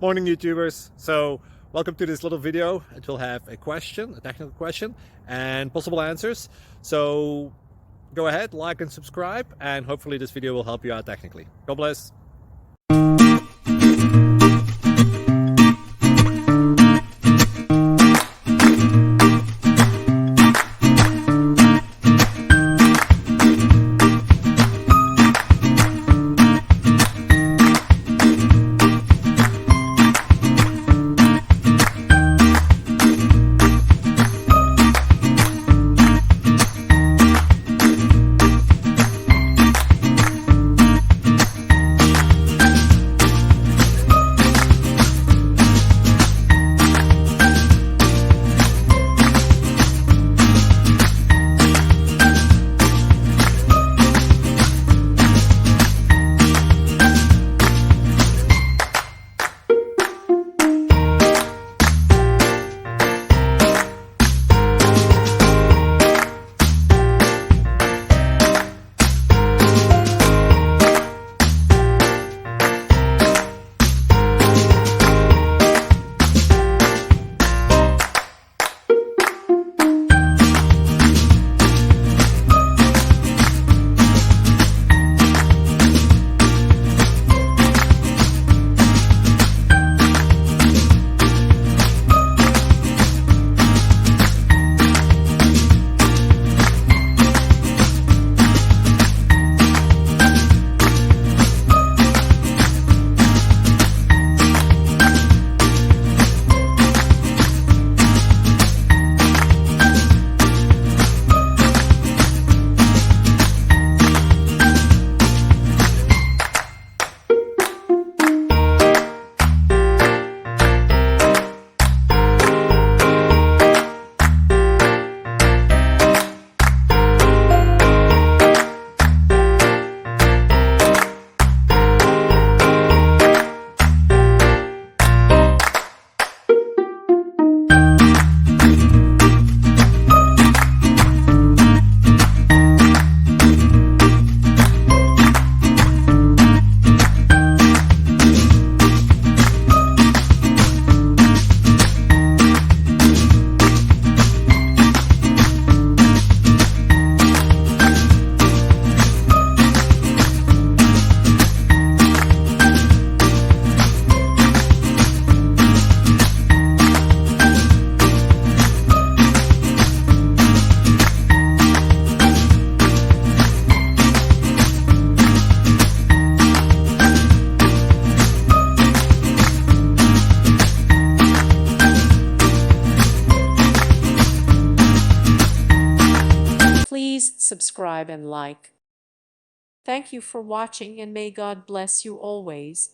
Morning YouTubers. So welcome to this little video. It will have a question, a technical question, and possible answers. So go ahead, like and subscribe, and hopefully this video will help you out technically. God bless. Please subscribe and like. Thank you for watching, and may God bless you always.